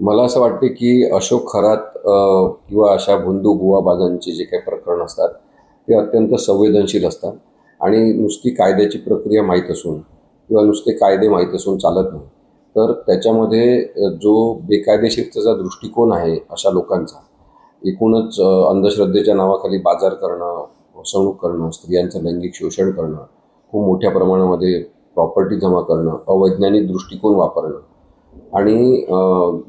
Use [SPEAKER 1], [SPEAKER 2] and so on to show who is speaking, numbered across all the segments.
[SPEAKER 1] मला असं वाटते की अशोक खरात किंवा अशा बंधू-बुवाबाजांचे जे काही प्रकरण असतात ते अत्यंत संवेदनशील असतात आणि नुसती कायद्याची प्रक्रिया माहीत असून किंवा नुसते कायदे माहीत असून चालत नाही. तर त्याच्यामध्ये जो बेकायदेशीरतेचा दृष्टिकोन आहे अशा लोकांचा, एकूणच अंधश्रद्धेच्या नावाखाली बाजार करणं, फसवणूक करणं, स्त्रियांचं लैंगिक शोषण करणं, खूप मोठ्या प्रमाणामध्ये प्रॉपर्टी जमा करणं, अवैज्ञानिक दृष्टिकोन वापरणं आणि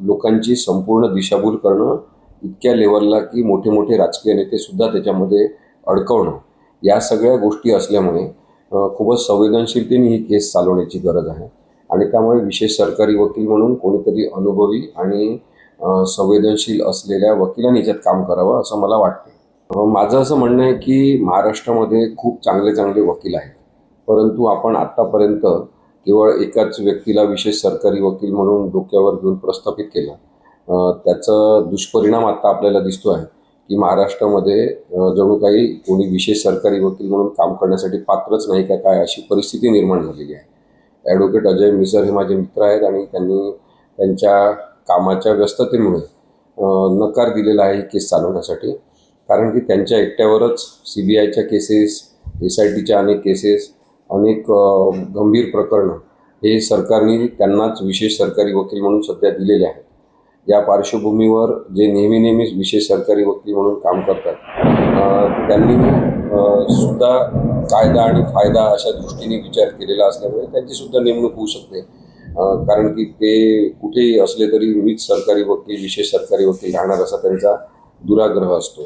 [SPEAKER 1] लोकांची संपूर्ण दिशाभूल करणं इतक्या लेवलला की मोठे मोठे राजकीय नेतेसुद्धा त्याच्यामध्ये अडकवणं, या सगळ्या गोष्टी असल्यामुळे खूपच संवेदनशीलतेने ही केस चालवण्याची गरज आहे. आणि त्यामुळे विशेष सरकारी वकील म्हणून कोणीतरी अनुभवी आणि संवेदनशील असलेल्या वकिलांनी याच्यात काम करावं असं मला वाटते. माझं असं म्हणणं आहे की महाराष्ट्रामध्ये खूप चांगले चांगले वकील आहेत, परंतु आपण आत्तापर्यंत केवळ एकाच व्यक्तीला विशेष सरकारी वकील म्हणून डोक्यावर घेऊन प्रस्थापित केलं. त्याचा दुष्परिणाम आता आपल्याला दिसतो आहे की महाराष्ट्रामध्ये जणू काही कोणी विशेष सरकारी वकील म्हणून काम करण्यासाठी पात्रच नाही का काय अशी परिस्थिती निर्माण झालेली आहे. ॲडव्होकेट अजय मिसर हे माझे मित्र आहेत आणि त्यांनी त्यांच्या कामाच्या व्यस्ततेमुळे नकार दिलेला आहे ही केस चालवण्यासाठी. कारण की त्यांच्या एकट्यावरच CBIच्या केसेस, SITच्या अनेक केसेस, अनेक गंभीर प्रकरणं हे सरकारने त्यांनाच विशेष सरकारी वकील म्हणून सध्या दिलेले आहेत. या पार्श्वभूमीवर जे नेहमीच विशेष सरकारी वकील म्हणून काम करतात त्यांनी सुद्धा कायदा आणि फायदा अशा दृष्टीने विचार केलेला असल्यामुळे त्यांची सुद्धा नेमणूक होऊ शकते. कारण की ते कुठेही असले तरी मीच सरकारी वकील, विशेष सरकारी वकील राहणार असा त्यांचा दुराग्रह असतो.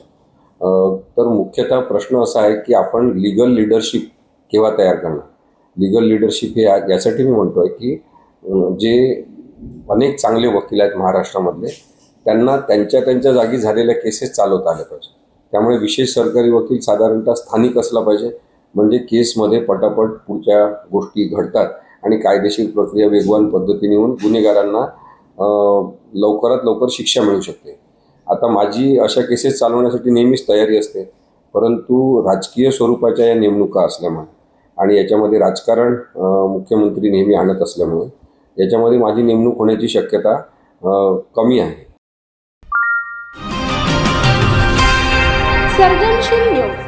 [SPEAKER 1] तर मुख्यतः प्रश्न असा आहे की आपण लीगल लीडरशिप केव्हा तयार करणार. लीगल लीडरशिप हे यासाठी मी म्हणतो आहे की जे अनेक चांगले वकील आहेत महाराष्ट्रामधले, त्यांना त्यांच्या जागी झालेल्या केसेस चालवता आल्या पाहिजे. त्यामुळे विशेष सरकारी वकील साधारणतः स्थानिक असला पाहिजे, म्हणजे केसमध्ये पटापट पुढच्या गोष्टी घडतात आणि कायदेशीर प्रक्रिया वेगवान पद्धतीने होऊन गुन्हेगारांना लवकरात लवकर शिक्षा मिळू शकते. आता माझी अशा केसेस चालवण्यासाठी नेहमीच तयारी असते, परंतु राजकीय स्वरूपाच्या या नेमणुका असल्यामुळे आणि याच्यामध्ये राजकारण मुख्यमंत्री नेहमी आणत असल्यामुळे याच्यामध्ये माझी नेमणूक होण्याची शक्यता कमी आहे.
[SPEAKER 2] सर्जनशील न्यूज.